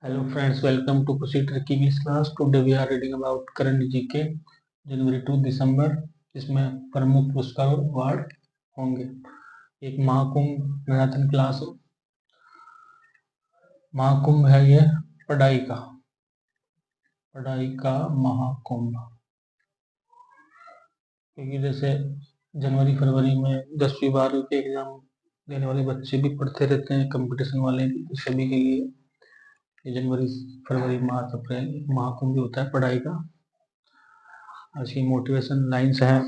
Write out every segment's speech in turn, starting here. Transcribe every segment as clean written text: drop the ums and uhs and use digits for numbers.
Hello friends, welcome to Proceed Tricky English class. Today we are reading about current GK जनवरी to दिसंबर। इसमें प्रमुख पुरस्कार और अवार्ड होंगे। एक महाकुंभ मैराथन क्लास हो। महाकुंभ है ये पढ़ाई का महाकुंभ, क्योंकि जैसे जनवरी फरवरी में 10वीं 12वीं के एग्जाम देने वाले बच्चे भी पढ़ते रहते हैं, कंपटीशन वाले सभी के लिए ये जनवरी फरवरी मार्च अप्रैल महाकुंभ भी होता है पढ़ाई का। आज की मोटिवेशन लाइन्स हैं।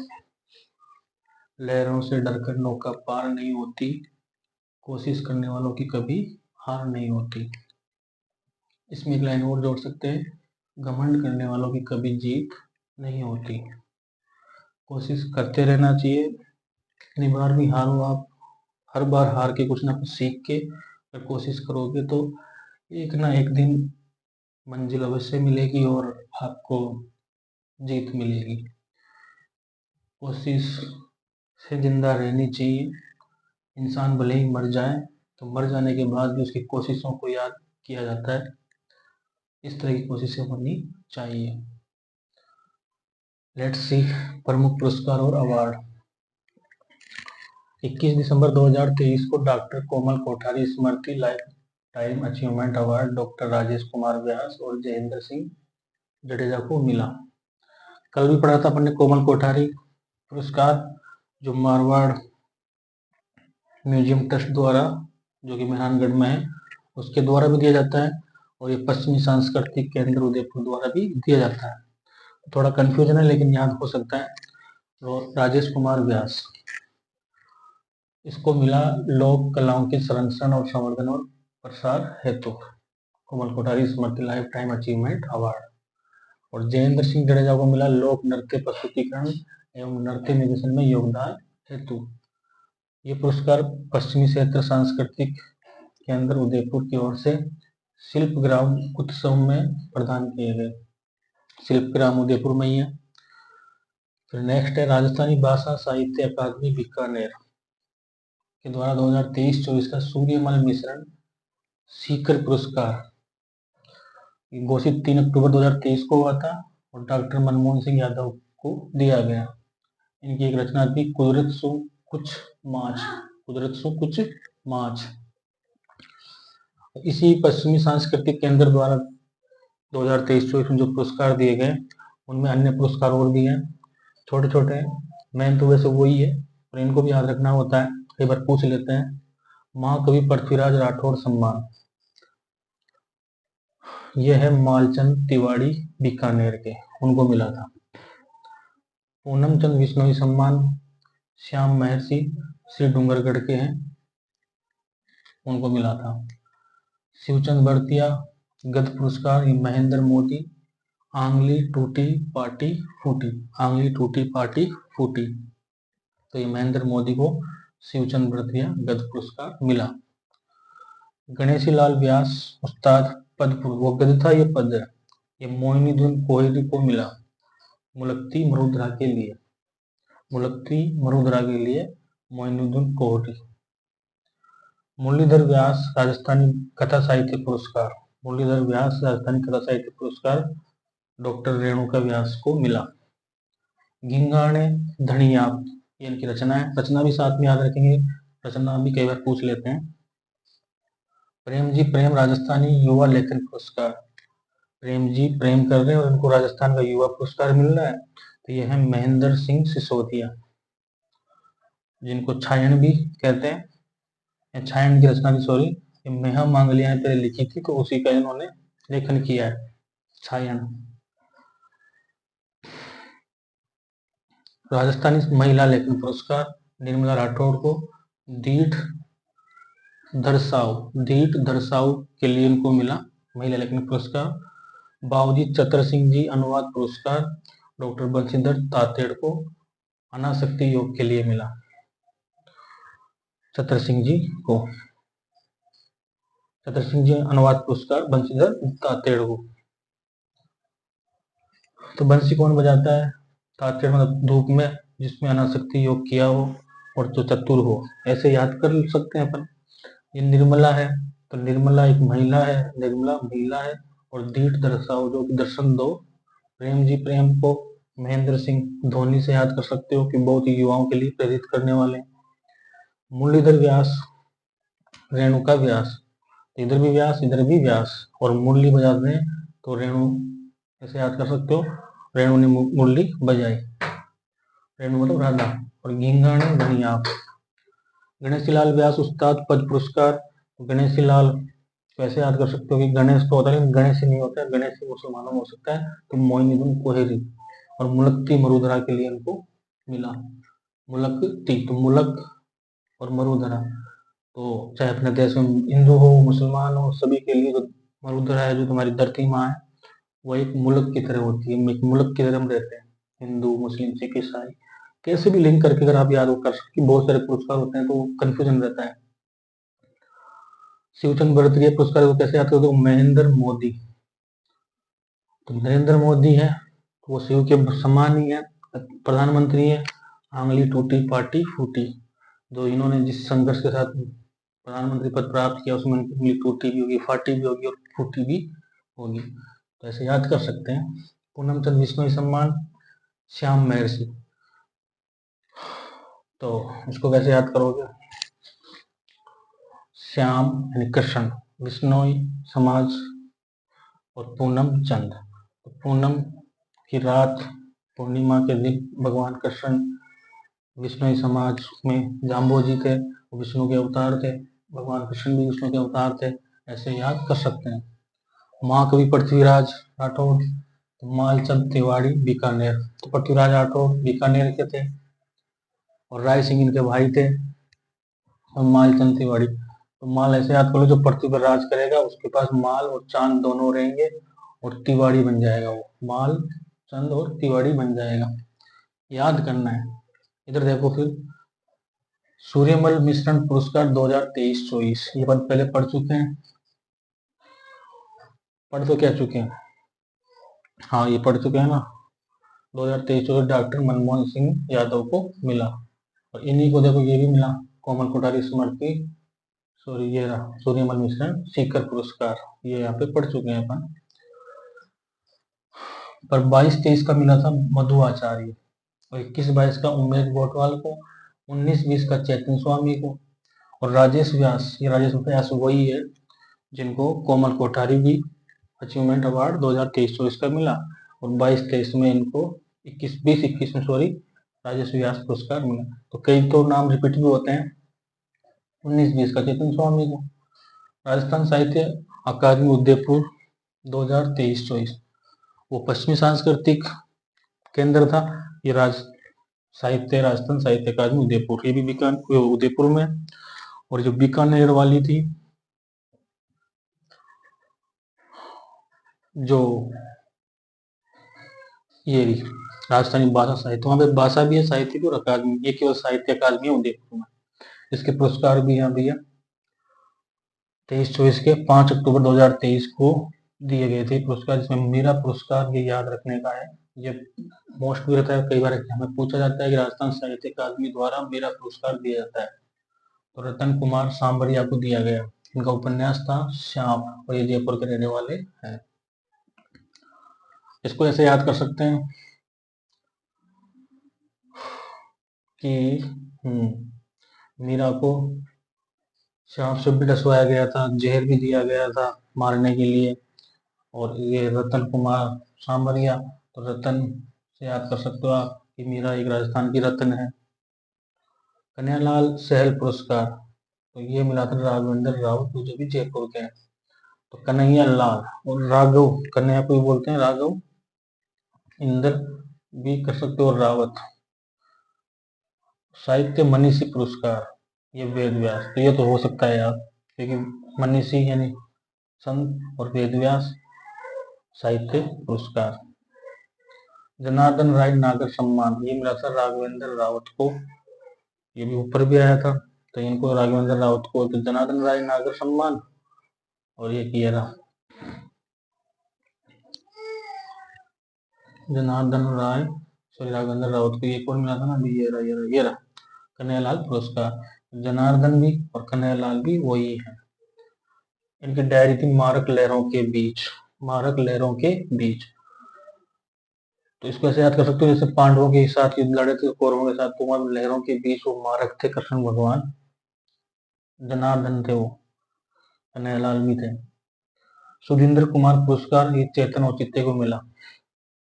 लहरों से डरकर नौका पार नहीं होती, कोशिश करने वालों की कभी हार नहीं होती। इसमें एक लाइन और जोड़ सकते हैं, घमंड करने वालों की कभी जीत नहीं होती। कोशिश करते रहना चाहिए, कितनी बार भी हारो आप, हर बार हार के कुछ ना कुछ सीख के अगर कोशिश करोगे तो एक ना एक दिन मंजिल अवश्य मिलेगी और आपको जीत मिलेगी। कोशिश से जिंदा रहनी चाहिए। इंसान भले ही मर जाए तो मर जाने के बाद भी उसकी कोशिशों को याद किया जाता है। इस तरह की कोशिशें होनी चाहिए। लेट्स सी प्रमुख पुरस्कार और अवार्ड। 21 दिसंबर 2023 को doctor Komal Kothari Smriti lifetime achievement award doctor Rajesh Kumar Vyas और जयेंद्र सिंह जडेजा को मिला। कल भी पढ़ा था अपन ने कोमल कोठारी पुरस्कार, जो मारवाड़ म्यूजियम ट्रस्ट द्वारा, जो कि मेहरानगढ़ में है, उसके द्वारा भी दिया जाता है, और ये पश्चिमी सांस्कृतिक केंद्र उदयपुर द्वारा भी दिया जाता है। थोड़ा कंफ्यूजन है लेकिन याद हो सकता है। और राजेश कुमार व्यास, इसको मिला लोक कलाओं के संरक्षण और संवर्धन और प्रसार हेतु कोमल Kothari Smriti lifetime achievement award. और जयेंद्र सिंह जडेजा को मिला लोक नृत्य प्रस्तुतिकरण एवं नृत्य निर्देशन में योगदान हेतु। ये पुरस्कार पश्चिमी क्षेत्र सांस्कृतिक केंद्र उदयपुर की ओर से शिल्पग्राम उत्सव में प्रदान किए गए। शिल्पग्राम उदयपुर में ही है। फिर नेक्स्ट है राजस्थानी भाषा साहित्य अकादमी बीकानेर के द्वारा 2023-24 का सूर्यमल मिश्रण सीकर पुरस्कार घोषित 3 अक्टूबर 2023 को हुआ था और डॉक्टर मनमोहन सिंह यादव को दिया गया। इनकी एक रचना थी कुदरत सु कुछ माच। इसी पश्चिमी सांस्कृतिक केंद्र द्वारा 2023-24 में जो पुरस्कार दिए गए, उनमें अन्य पुरस्कार और भी हैं, छोटे छोटे। मेन तो वैसे वही है, और इनको भी याद रखना होता है, कई बार पूछ लेते हैं। महाकवि पृथ्वीराज राठौड़ सम्मान, यह है मालचंद तिवाड़ी बीकानेर के, उनको मिला था। पूनम चंद विश्नोई सम्मान श्याम महर्षि श्री डूंगरगढ़ के हैं, उनको मिला था। शिवचंद भरतिया गद पुरस्कार महेंद्र मोदी आंगली टूटी पार्टी फूटी, तो ये महेंद्र मोदी को शिवचंद भरतिया गद पुरस्कार मिला। गणेशी लाल व्यास उस्ताद पदपुर, वो गद था, ये पद है, ये मोइनुद्दीन कोहली को मिला मुलक्ती मरुधरा के लिए मोइनुद्दीन कोहली। मुरलीधर व्यास राजस्थानी कथा साहित्य पुरस्कार डॉक्टर रेणुका व्यास को मिला। गिंगाणे धनियाप, ये इनकी रचना है, रचना भी साथ में याद रखेंगे, रचना भी कई बार पूछ लेते हैं। प्रेम जी प्रेम राजस्थानी युवा लेखन पुरस्कार, प्रेम जी प्रेम कर रहे हैं और इनको राजस्थान का युवा पुरस्कार मिल रहा है, तो यह है महेंद्र सिंह सिसोदिया, जिनको छायन भी कहते हैं। छायन की रचना थी, मेहा मांगलिया ने पहले लिखी थी, तो उसी का इन्होंने लेखन किया है, छायन। राजस्थानी महिला लेखन पुरस्कार निर्मला राठौड़ को दीठ दरसाव के लिए इनको मिला महिला लेखन पुरस्कार। बाबूजी चतर सिंह जी अनुवाद पुरस्कार डॉक्टर बंशीधर तातेड़ को अनासक्ति योग के लिए मिला। चतर सिंह जी अनुवाद पुरस्कार बंशीधर तातेड़ को। तो बंसी कौन बजाता है? तातेड़, मतलब धूप में जिसमें अनासक्ति योग किया हो और जो चतुर हो, ऐसे याद कर सकते हैं अपन। ये निर्मला है, तो निर्मला एक महिला है, निर्मला महिला है। और दीठ दर्शाओ जो कि दर्शन दो। प्रेम जी, प्रेम को महेंद्र सिंह धोनी से याद कर सकते हो कि बहुत ही युवाओं के लिए प्रेरित करने वाले। मुरलीधर व्यास, रेणुका व्यास, इधर भी व्यास इधर भी व्यास, और मुरली बजाते हैं तो रेणु ऐसे याद कर सकते हो, रेणु ने मुरली बजाई, रेणु मतलब राधा। और घिंगाने धनिया, गणेशी लाल व्यास उस्ताद पद पुरस्कार। गणेशी लाल कैसे याद कर सकते हो कि गणेश तो होता है लेकिन गणेश नहीं होता है, गणेश मुसलमानों में हो सकता है, तो मोइनुद्दीन कोहेरी। और मुलक्ती मरुधरा के लिए उनको मिला, मुलक्ती तो मुलक और मरुधरा, तो चाहे अपने देश में हिंदू हो मुसलमान हो सभी के लिए जो मरुधरा है, जो तुम्हारी धरती माँ है, वो एक मुल्क की तरह होती है, एक मुल्क की तरह हम रहते हैं, हिंदू मुस्लिम सिख ईसाई, कैसे भी लिंक करके अगर आप याद कर सकते, बहुत सारे पुरस्कार होते हैं तो कंफ्यूजन रहता है। शिवचंद भरतीय पुरस्कार को कैसे याद करोगे? महेंद्र मोदी, तो नरेंद्र मोदी है तो वो शिव के समान ही है, प्रधानमंत्री है, आंगली टूटी पार्टी फूटी, जो इन्होंने जिस संघर्ष के साथ प्रधानमंत्री पद प्राप्त किया उसमें उनकी उंगली टूटी भी होगी, फाटी भी होगी और फूटी भी होगी, तो ऐसे याद कर सकते हैं। पूनम चंद बिश्नोई सम्मान, श्याम महर्षि, तो इसको कैसे याद करोगे? श्याम यानी कृष्ण, बिश्नोई समाज और पूनम चंद, तो पूनम की रात, पूर्णिमा के दिन भगवान कृष्ण विष्णु समाज में जाम्बो जी थे, वो विष्णु के अवतार थे, भगवान कृष्ण भी विष्णु के अवतार थे, ऐसे याद कर सकते हैं। महाकवि पृथ्वीराज राठौड़, तो मालचंद तिवाड़ी बीकानेर, तो पृथ्वीराज राठौड़ बीकानेर के थे और राय सिंह इनके भाई थे, और मालचंद तिवाड़ी, तो माल ऐसे याद कर लो जो पृथ्वी पर राज करेगा उसके पास माल और चांद दोनों रहेंगे और तिवाड़ी बन जाएगा, वो माल चंद और तिवाड़ी बन जाएगा, याद करना है। इधर देखो फिर सूर्यमल मिश्रण पुरस्कार 2023-24, ये पद पहले पढ़ चुके हैं, पढ़ तो क्या चुके हैं, हाँ ये पढ़ चुके हैं ना। 2023-24 डॉक्टर मनमोहन सिंह यादव को मिला, और इन्हीं को देखो ये भी मिला, कोमल कोठारी स्मृति, सॉरी ये रहा सूर्यमल मिश्रण सीकर पुरस्कार, ये यहाँ पे पढ़ चुके हैं अपन। पर 22-23 का मिला था मधु आचार्य, और 21-22 का उमेश गोटवाल को, 19-20 का चैतन्य स्वामी को, और राजेश व्यास, ये राजेश व्यास वही है जिनको कोमल कोठारी भी अचीवमेंट अवार्ड 2023-24 का मिला, और 22-23 में इनको 20-21 में सॉरी राजेश व्यास पुरस्कार मिला। तो कई तो नाम रिपीट भी होते हैं, 19-20 का चेतन स्वामी को। राजस्थान साहित्य अकादमी उदयपुर 2023-24, वो पश्चिमी सांस्कृतिक केंद्र था, ये राजस्थान साहित्य अकादमी उदयपुर, ये भी उदयपुर में। और जो बीकानेर वाली थी, जो ये राजस्थानी भाषा साहित्य, वहाँ पे भाषा भी है, साहित्य भी और अकादमी, ये केवल साहित्य अकादमी है उदयपुर में। इसके पुरस्कार भी यहाँ भैया 23-24 के 5 अक्टूबर 2023 को दिए गए थे पुरस्कार, जिसमें मीरा पुरस्कार ये याद रखने का है, ये मोस्ट भी रहता है, कई बार हमें पूछा जाता है कि राजस्थान साहित्य अकादमी द्वारा मीरा पुरस्कार दिया जाता है, तो रतन कुमार सांबरिया को दिया गया, इनका उपन्यास था श्याम, और ये जयपुर के रहने वाले हैं। इसको ऐसे याद कर सकते हैं कि मीरा को सांप से भी डसवाया गया था, जहर भी दिया गया था मारने के लिए, और ये रतन कुमार सांबरिया, तो रतन से याद कर सकते हो आप कि मीरा एक राजस्थान की रत्न है। कन्हैयालाल सहल पुरस्कार, तो ये मिला था राघवेंद्र रावत जो भी जयपुर के हैं, तो कन्हैया लाल और राघव, कन्हैया को भी बोलते हैं राघव, इंद्र भी कर सकते हो, रावत। साहित्य मनीषी पुरस्कार, ये वेद व्यास, तो ये तो हो सकता है यार, क्योंकि मनीषी यानी संत और वेद व्यास साहित्य पुरस्कार। जनार्दन राय नागर सम्मान, ये मिला था राघवेंद्र रावत को, ये भी ऊपर भी आया था, तो इनको राघवेंद्र रावत को तो जनार्दन राय नागर सम्मान, और ये किया रहा जनार्दन राय सॉरी राघवेंद्र रावत को, एक और मिला था ना, ये रहा कन्हैयालाल पुरस्कार, जनार्दन भी और कन्हैयालाल भी वही है। इनकी डायरी थी मारक लहरों के बीच, मारक लहरों के बीच। तो इसको ऐसे याद कर सकते हो जैसे पांडवों के साथ युद्ध लड़े थे कौरवों के साथ, तो वहां लहरों के बीच वो मारक थे कृष्ण भगवान, जनार्दन थे वो, कन्हैयालाल भी थे। सुधींद्र कुमार पुरस्कार ये चेतन औचित्य को मिला।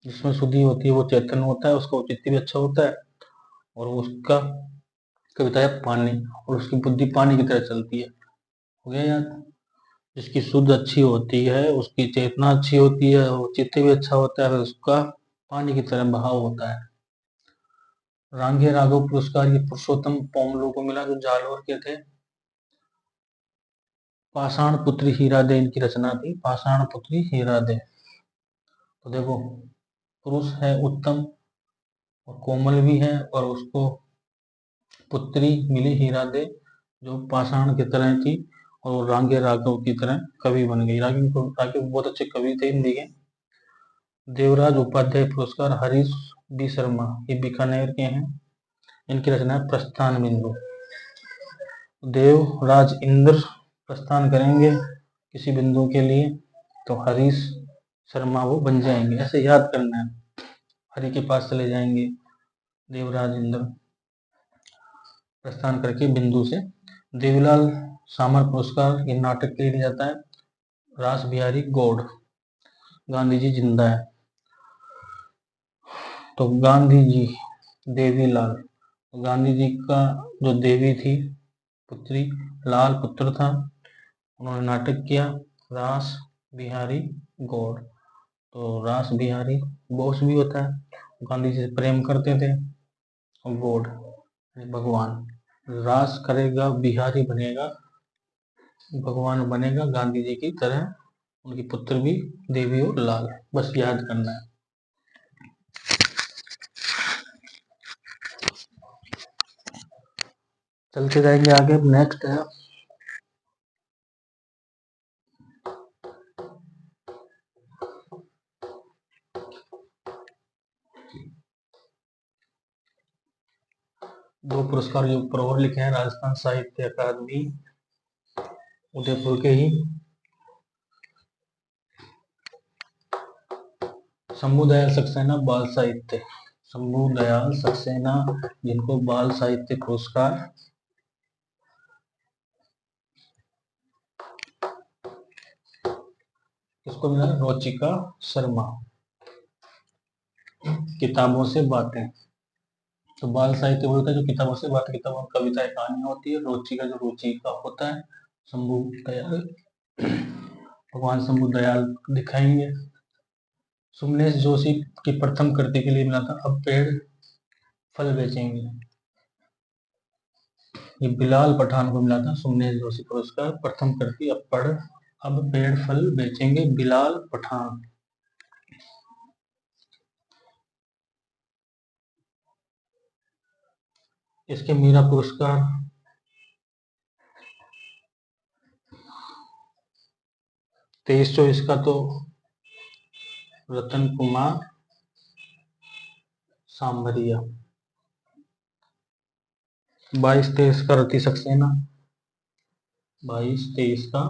जिसमें सुधि होती है वो चेतन होता है, उसका औचित्य भी अच्छा होता है, और उसका कविता है पानी, और उसकी बुद्धि पानी की तरह चलती है। हो गया याद। जिसकी शुद्ध अच्छी होती है, उसकी चेतना अच्छी होती है, औचित्य भी अच्छा होता है, उसका पानी की तरह बहाव होता है। रांगे राघव पुरस्कार ये पुरुषोत्तम पोमलो को मिला, जो जालौर के थे। पाषाण पुत्री हीरा दे इनकी रचना थी, पाषाण पुत्री हीरा दे। तो देखो, पुरुष है उत्तम और कोमल भी है, और उसको पुत्री मिली हीरा दे, जो पाषाण की तरह थी, और वो रांगे राघव की तरह कवि बन गई। राघव बहुत अच्छे कवि थे हिंदी के। देवराज उपाध्याय पुरस्कार हरीश बी शर्मा, ये बीकानेर के हैं। इनकी रचना है प्रस्थान बिंदु। देवराज इंद्र प्रस्थान करेंगे किसी बिंदु के लिए, तो हरीश शर्मा वो बन जाएंगे। ऐसे याद करना है, हरि के पास चले जाएंगे देवराज इंद्र प्रस्थान करके बिंदु से। देवीलाल सामर पुरस्कार ये नाटक के लिए दिया जाता है, रास बिहारी गौड़। गांधी जी जिंदा है, तो गांधी जी, देवीलाल, गांधी जी का जो देवी थी पुत्री, लाल पुत्र था, उन्होंने नाटक किया रास बिहारी गौड़। तो रास बिहारी बोस भी होता है, गांधी जी से प्रेम करते थे, और गौड़ भगवान, रास करेगा बिहारी बनेगा, भगवान बनेगा गांधी जी की तरह, उनकी पुत्र भी देवी और लाल। बस याद करना है। चलते जाएंगे आगे। नेक्स्ट है दो पुरस्कार जो ऊपर और लिखे हैं, राजस्थान साहित्य अकादमी उदयपुर के ही, शंभू दयाल सक्सेना बाल साहित्य, शंभू दयाल सक्सेना जिनको बाल साहित्य पुरस्कार, किसको मिला? रोचिका शर्मा, किताबों से बातें। तो बाल साहित्य बोलता है जो किताबों से बातें, किताबों में कविताएं कहानियां होती है। रुचि का जो रुचि का होता है, शंभू दयाल, भगवान शंभू दयाल दिखाएंगे। सुमनेश जोशी की प्रथम कृति के लिए मिला था अब पेड़ फल बेचेंगे, ये बिलाल पठान को मिला था सुमनेश जोशी पुरस्कार, प्रथम कृति अब पेड़ फल बेचेंगे, बिलाल पठान। इसके मीरा पुरस्कार 23-24 का तो रतन कुमार सांभरिया, 22-23 का रति सक्सेना, 22-23 का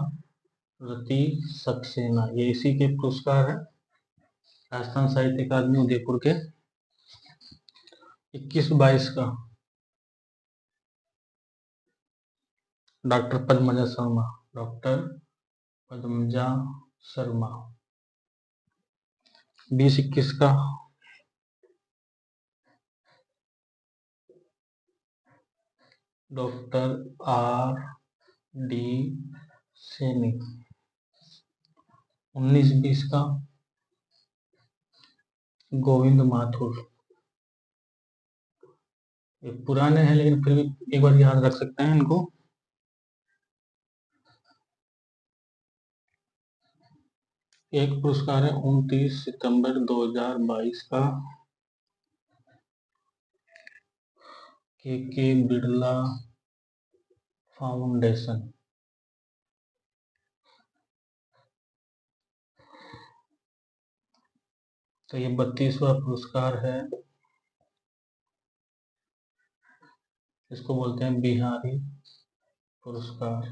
रति सक्सेना, ये इसी के पुरस्कार है, राजस्थान साहित्य अकादमी उदयपुर के। 21-22 का डॉक्टर पद्मजा शर्मा, डॉक्टर पद्मजा शर्मा। 20-21 का डॉक्टर आर डी सैनी। 19-20 का गोविंद माथुर। ये पुराने हैं लेकिन फिर भी एक बार याद रख सकते हैं इनको। एक पुरस्कार है 29 सितंबर 2022 का के बिरला फाउंडेशन। तो ये 32वां पुरस्कार है, इसको बोलते हैं बिहारी पुरस्कार,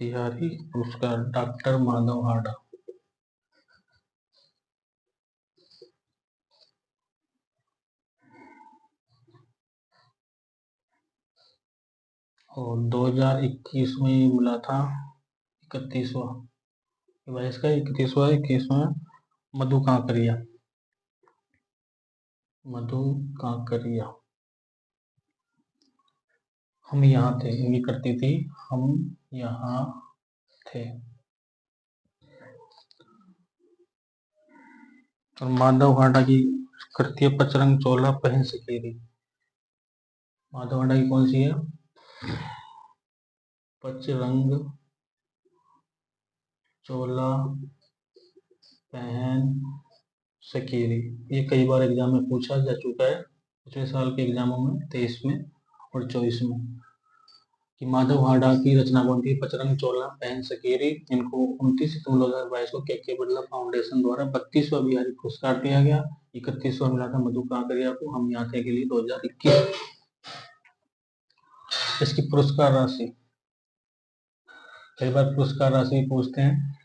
तिहारी पुरस्कार डॉक्टर माधव हाड़ा। और 2021 में मिला था 31वां, 22 का 31वां, 21वां मधु कांकरिया। हम यहाँ थे, इनकी करती थी हम यहाँ थे। और माधव हाड़ा की करती है पचरंग चोला पहन सकेरी। माधव हाड़ा की कौन सी है? पचरंग चोला पहन सकेरी। ये कई बार एग्जाम में पूछा जा चुका है, पिछले साल के एग्जामों में 23 में और 24 में, कि माधव हाड़ा की रचना कौन थी? पचरंग चोला पहन सकेरी। इनको 29 सितंबर 2022 को के बिरला फाउंडेशन द्वारा 32वां बिहारी पुरस्कार दिया गया। 31वां मिला था मधु कांकरिया को हम यहाँ थे के लिए 2021। इसकी पुरस्कार राशि, कई बार पुरस्कार राशि पूछते हैं,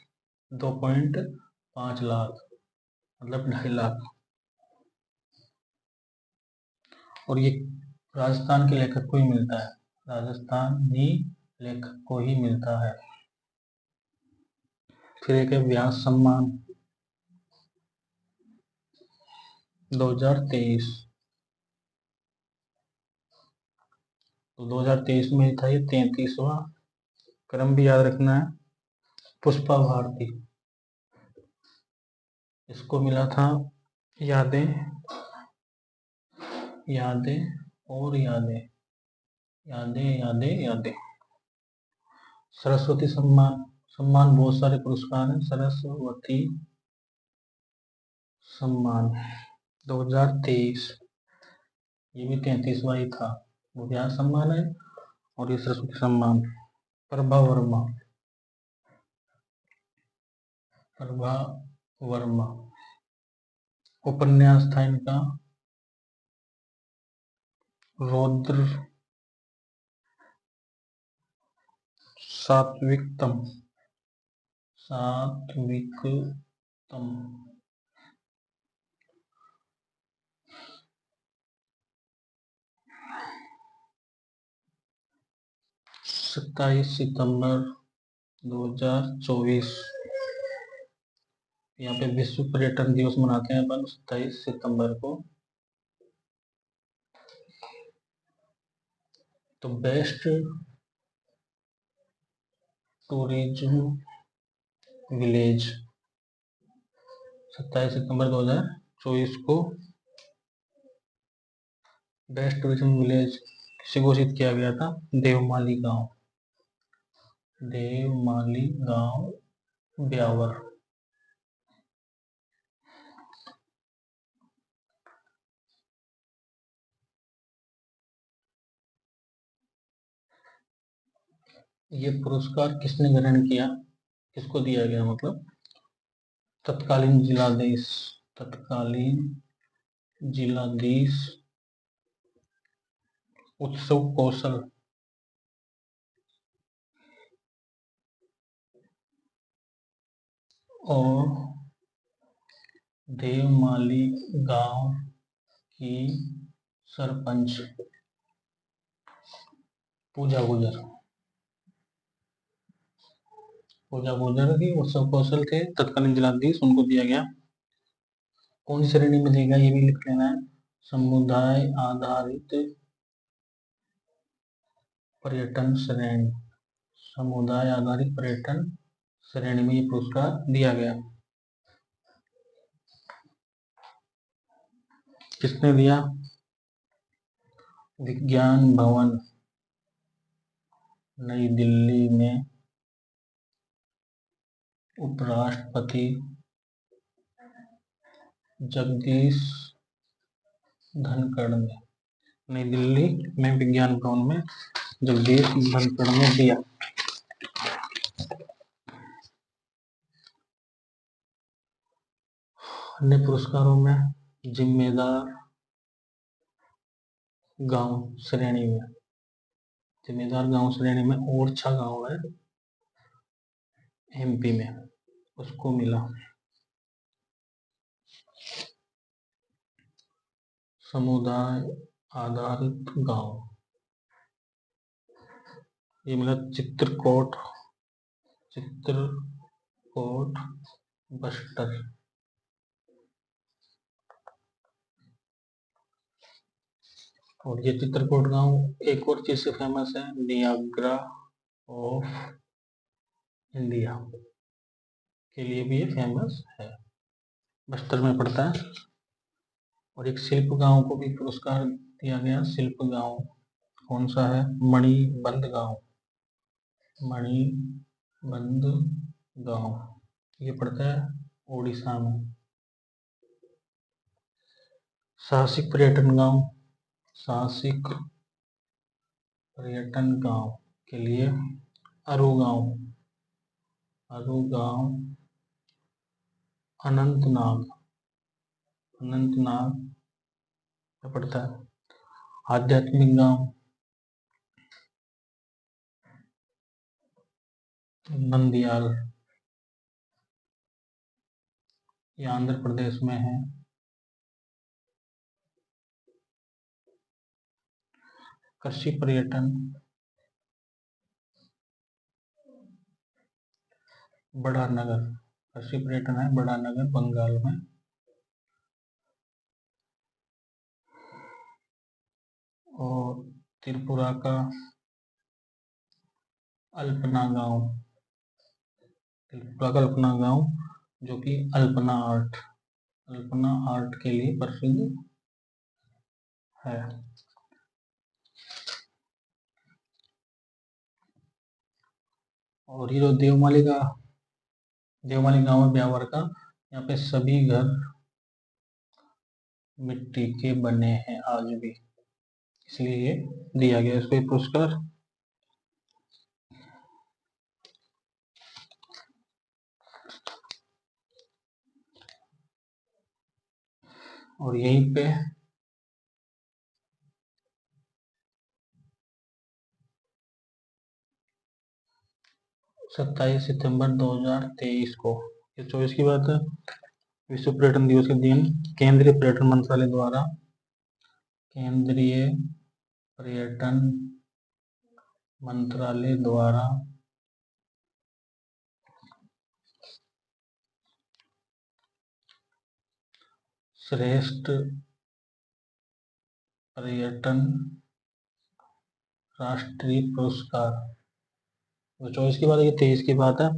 2.5 लाख मतलब 2.5 लाख। और ये राजस्थान के लेखक को ही मिलता है, राजस्थानी लेखक को ही मिलता है। फिर एक है व्यास सम्मान 2023। तो 2023 में था ये 33वां। क्रम भी याद रखना है। पुष्पा भारती, इसको मिला था यादें और यादें, यादें यादें यादें। सरस्वती सम्मान बहुत सारे पुरस्कार हैं। सरस्वती सम्मान 2023, ये भी 33वां ही था। वो व्यास सम्मान है और ये सरस्वती सम्मान। प्रभा वर्मा उपन्यास था इनका रौद्र सात्विकतम। 27 सितंबर 2024, यहाँ पे विश्व पर्यटन दिवस मनाते हैं अपन 27 सितंबर को। तो बेस्ट टूरिज्म विलेज 27 सितंबर 2024 को बेस्ट टूरिज्म विलेज किसे घोषित किया गया था? देवमाली गांव ब्यावर। ये पुरस्कार किसने ग्रहण किया, किसको दिया गया? मतलब तत्कालीन जिलाधीश उत्सव कौशल और देवमाली गांव की सरपंच पूजा गुजर की उत्सव कौशल थे तत्कालीन जिलाधीश, उनको दिया गया। कौन सी श्रेणी में देगा ये भी लिख लेना है। समुदाय आधारित पर्यटन श्रेणी, समुदाय आधारित पर्यटन श्रेणी में ये पुरस्कार दिया गया। किसने दिया? विज्ञान भवन नई दिल्ली में उपराष्ट्रपति जगदीश धनखड़ ने, नई दिल्ली में विज्ञान भवन में जगदीश धनखड़ ने दिया। अन्य पुरस्कारों में जिम्मेदार गांव श्रेणी में, जिम्मेदार गांव श्रेणी में ओरछा गांव है, एमपी में उसको मिला। समुदाय आधारित गांव, ये मिला चित्रकोट बस्तर। और ये चित्रकोट गांव एक और चीज से फेमस है, नियाग्रा ऑफ इंडिया के लिए भी ये फेमस है, बस्तर में पड़ता है। और एक शिल्प गांव को भी पुरस्कार दिया गया। शिल्प गांव कौन सा है? मणिबंध गांव। मणिबंध गांव ये पड़ता है उड़ीसा में। साहसिक पर्यटन गांव के लिए अरू गांव अनंतनाग में पड़ता है। आध्यात्मिक गांव नंदियाल, ये आंध्र प्रदेश में है। कृषि पर्यटन बड़ा नगर, कृषि पर्यटन है बड़ा नगर बंगाल में। और त्रिपुरा का अल्पना गांव, जो कि अल्पना आर्ट के लिए प्रसिद्ध है। और ये जो देवमाली गांव है ब्यावर का, यहाँ पे सभी घर मिट्टी के बने हैं आज भी, इसलिए ये दिया गया इसको पुरस्कार। और यहीं पे 27 सितंबर 2023 को, ये 24 की बात है, विश्व पर्यटन दिवस के दिन केंद्रीय पर्यटन मंत्रालय द्वारा श्रेष्ठ पर्यटन राष्ट्रीय पुरस्कार, 24 की बात है, ये 23 की बात है,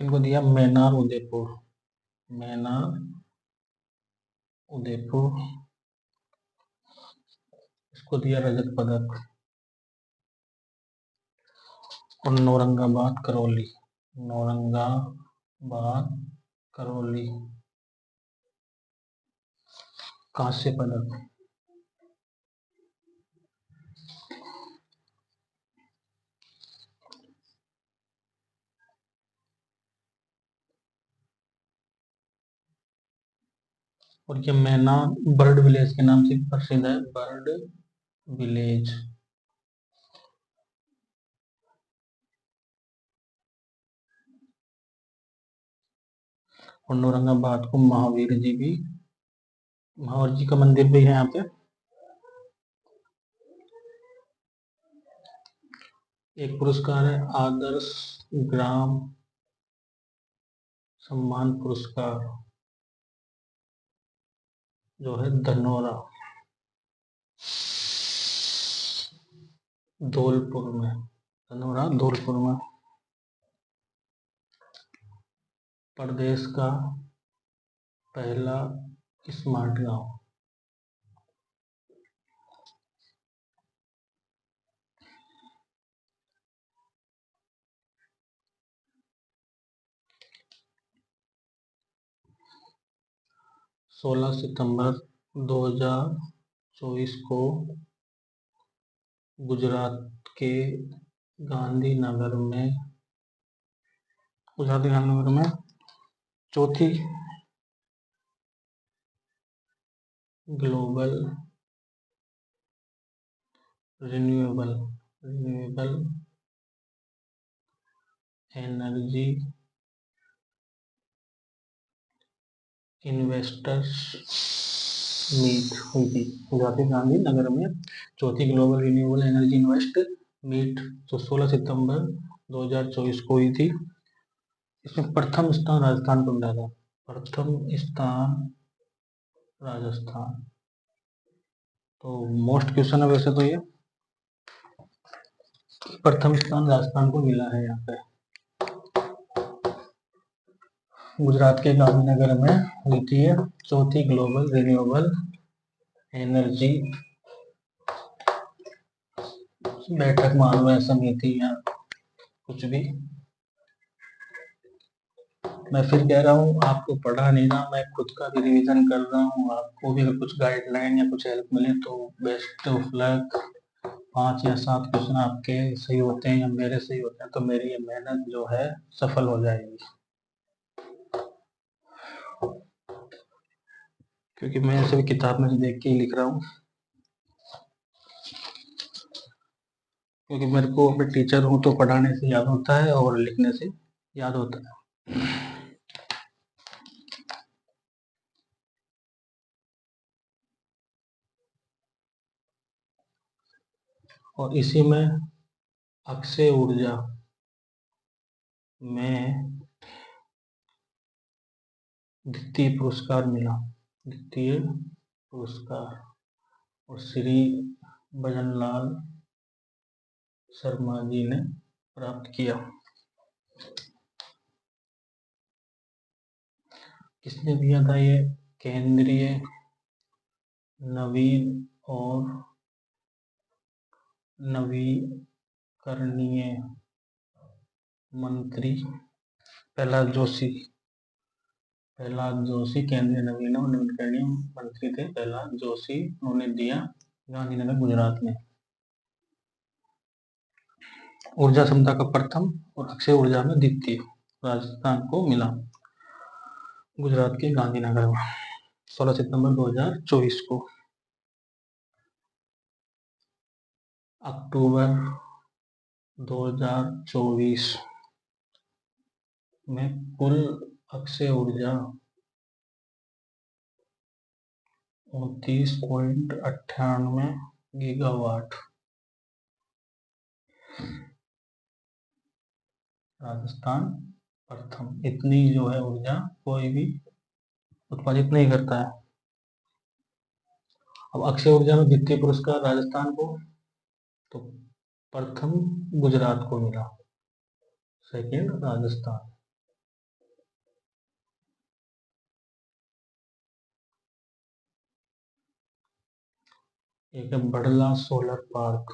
किनको दिया? मैनार उदयपुर इसको दिया रजत पदक। और नौरंगाबाद करौली कांस्य पदक। और ये मैना बर्ड विलेज के नाम से प्रसिद्ध है, बर्ड विलेज। और औरंगाबाद को महावीर जी का मंदिर भी है यहाँ पे। एक पुरस्कार है आदर्श ग्राम सम्मान पुरस्कार, जो है धनौरा धौलपुर में। प्रदेश का पहला स्मार्ट गांव, सोलह सितंबर 2024 को गुजरात के गांधीनगर में चौथी global renewable energy investors meet हुई थी गुजरात के गांधी नगर में। चौथी global renewable energy invest meet जो 16 सितंबर 2024 को हुई थी। इसमें प्रथम स्थान राजस्थान को मिला था। प्रथम स्थान राजस्थान। तो मोस्ट क्वेश्चन है वैसे तो ये, प्रथम स्थान राजस्थान को मिला है यहाँ पे। गुजरात के गांधीनगर में हुई थी चौथी ग्लोबल रिन्यूएबल एनर्जी बैठक, मानव समिति या कुछ भी। मैं फिर कह रहा हूँ, आपको पढ़ा नहीं रहा, मैं खुद का भी रिवीजन कर रहा हूँ। आपको भी अगर कुछ गाइडलाइन या कुछ हेल्प मिले तो बेस्ट ऑफ लक। 5 या 7 क्वेश्चन आपके सही होते हैं या मेरे सही होते हैं तो मेरी ये मेहनत जो है सफल हो जाएगी, क्योंकि मैं सिर्फ किताब में देख के ही लिख रहा हूँ। क्योंकि मेरे को मैं टीचर हूँ तो पढ़ाने से याद होता है और लिखने से याद होता है। और इसी में अक्षय ऊर्जा में द्वितीय पुरस्कार मिला, द्वितीय पुरस्कार, और श्री भजनलाल शर्मा जी ने प्राप्त किया। किसने दिया था ये? केंद्रीय नवीन और नवीकरणीय मंत्री प्रहलाद जोशी। प्रहलाद जोशी केंद्रीय नवीन और नवीकरणीय मंत्री थे प्रहलाद जोशी। उन्होंने दिया गांधीनगर गुजरात में। ऊर्जा क्षमता का प्रथम और अक्षय ऊर्जा में द्वितीय राजस्थान को मिला, गुजरात के गांधीनगर में 16 सितंबर 2024 को। अक्टूबर 2024 में कुल अक्षय ऊर्जा 29.98 गीगावाट राजस्थान प्रथम। इतनी जो है ऊर्जा कोई भी उत्पादित नहीं करता है। अब अक्षय ऊर्जा में द्वितीय पुरस्कार राजस्थान को, तो प्रथम गुजरात को मिला, सेकेंड राजस्थान। एक है बड़ला सोलर पार्क,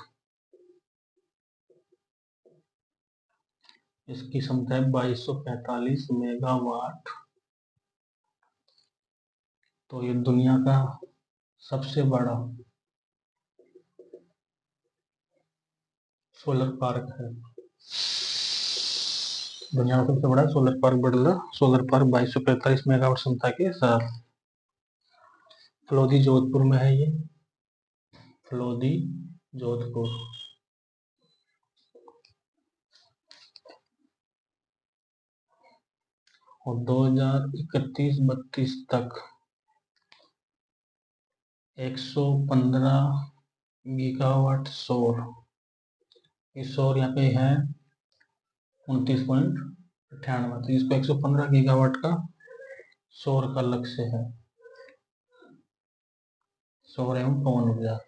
इसकी क्षमता है 2245 मेगावाट। तो ये दुनिया का सबसे बड़ा सोलर पार्क है। दुनिया का सबसे बड़ा solar park Bhadla solar park 2245 megawatt क्षमता के साथ फलोदी जोधपुर में है ये, फलोदी जोधपुर। और 2031-32 तक 115 गीगावाट सौर, इस सौर यहाँ पे है 29.98, तो इसको 115 गीगावाट का सौर का लक्ष्य है, सौर एवं पवन ऊर्जा।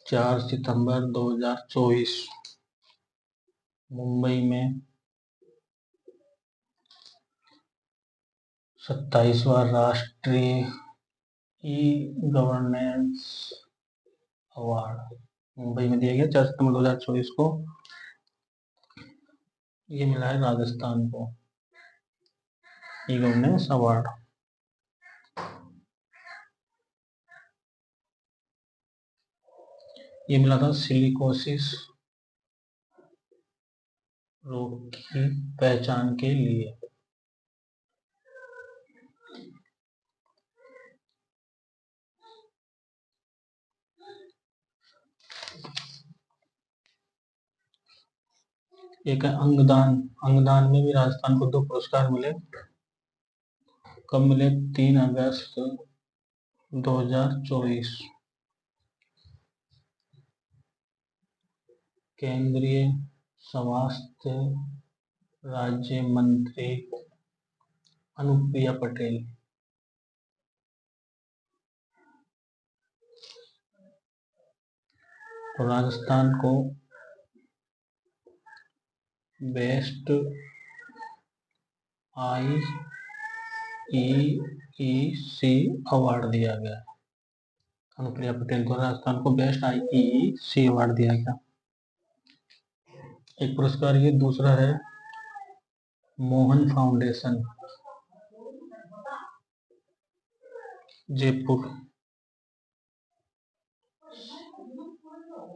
चार सितंबर 2024 मुंबई में 27वां राष्ट्रीय ई गवर्नेंस अवार्ड मुंबई में दिया गया 4 सितंबर 2024 को। ये मिला है राजस्थान को ई गवर्नेंस अवार्ड। ये मिला था सिलिकोसिस रोग की पहचान के लिए। एक है अंगदान। अंगदान में भी राजस्थान को 2 पुरस्कार मिले। कब मिले? 3 अगस्त 2024। केंद्रीय स्वास्थ्य राज्य मंत्री अनुप्रिया पटेल। तो राजस्थान को बेस्ट IEEC अवार्ड दिया गया। अनुप्रिया पटेल को राजस्थान को बेस्ट IEEC अवार्ड दिया गया। एक पुरस्कार ये, दूसरा है Mohan foundation Jaipur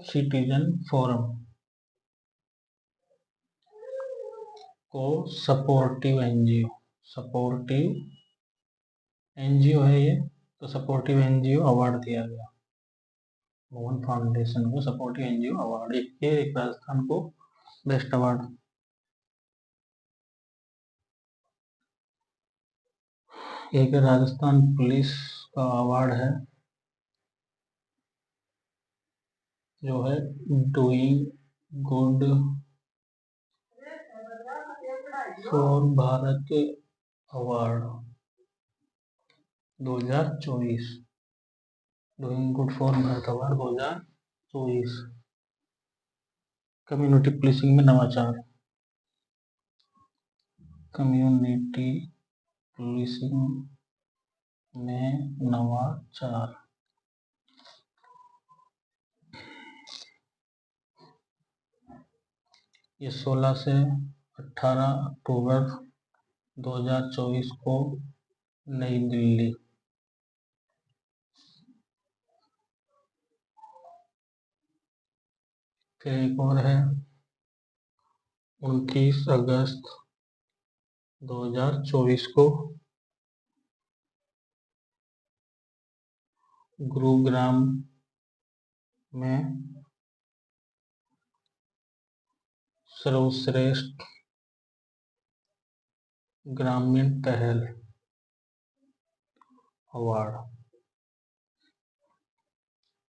citizen forum को सपोर्टिव एनजीओ है ये, तो सपोर्टिव एनजीओ अवार्ड दिया गया। मोहन फाउंडेशन को सपोर्टिव एनजीओ अवार्ड, एक राजस्थान को बेस्ट अवार्ड। एक राजस्थान पुलिस का अवार्ड है जो है doing good for Bharat award 2024। Doing good for Bharat award 2024। Community policing में नवाचार। कम्युनिटी पुलिसिंग में नवाचार। ये 16 से 18 अक्टूबर 2024 को नई दिल्ली। फिर एक और है 29 अगस्त 2024 को गुरुग्राम में सर्वश्रेष्ठ ग्रामीण पहल अवार्ड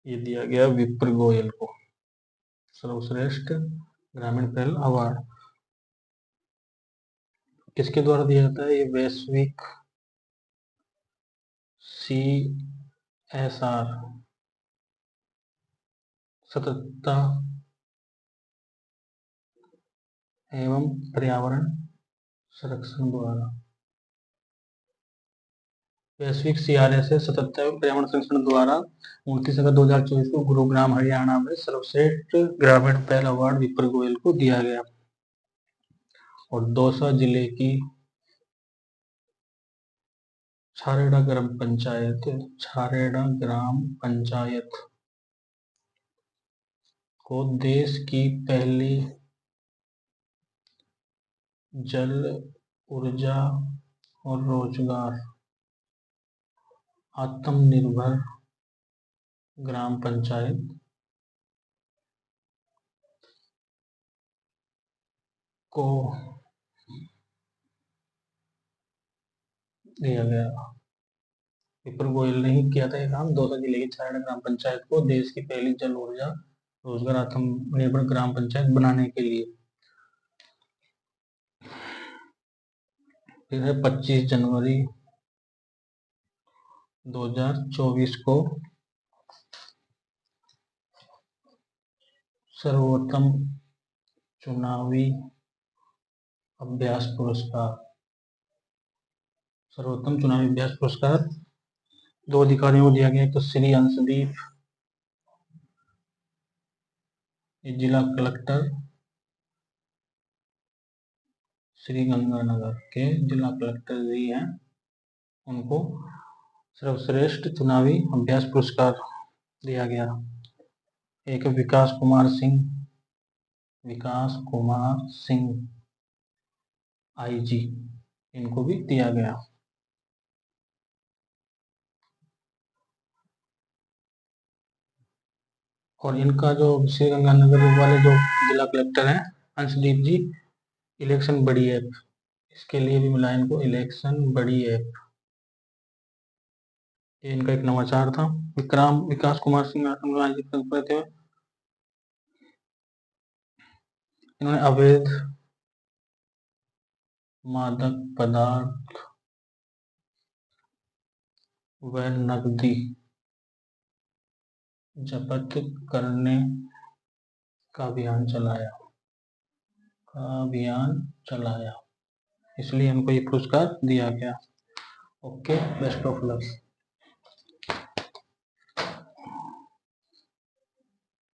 ये दिया गया विप्र गोयल को। सर्वश्रेष्ठ ग्रामीण पहल अवार्ड किसके द्वारा दिया जाता है? ये वैश्विक CSR सततता एवं पर्यावरण संरक्षण द्वारा। वैश्विक CRS सततता एवं पर्यावरण संरक्षण द्वारा 29 अगस्त 2024 को गुरुग्राम हरियाणा में सर्वश्रेष्ठ ग्रामीण पहल अवार्ड विप्र गोयल को दिया गया। और दौसा जिले की छारेड़ा ग्राम पंचायत को देश की पहली जल ऊर्जा और रोजगार आत्मनिर्भर ग्राम पंचायत को दिया गया। विप्र गोयल ने ही किया था ये काम। दौसा जिले की छारेड़ा ग्राम पंचायत को देश की पहली जल ऊर्जा रोजगार आत्मनिर्भर ग्राम पंचायत बनाने के लिए। फिर है 25 जनवरी 2024 को सर्वोत्तम चुनावी अभ्यास पुरस्कार। सर्वोत्तम चुनावी अभ्यास पुरस्कार 2 अधिकारियों को दिया गया। तो श्री अंशदीप, जिला कलेक्टर श्री गंगानगर के जिला कलेक्टर जी हैं, उनको सर्वश्रेष्ठ चुनावी अभ्यास पुरस्कार दिया गया। एक विकास कुमार सिंह, विकास कुमार सिंह IG, इनको भी दिया गया। और इनका जो श्रीगंगानगर वाले जो जिला कलेक्टर हैं अंशदीप जी, इलेक्शन बड़ी ऐप, इसके लिए भी मिला इनको इलेक्शन बड़ी ऐप। ये इनका एक नवाचार था। विकास कुमार सिंह इन्होंने अवैध मादक पदार्थ व नकदी जब्त करने का अभियान चलाया, इसलिए इनको ये पुरस्कार दिया गया। Okay, best of luck.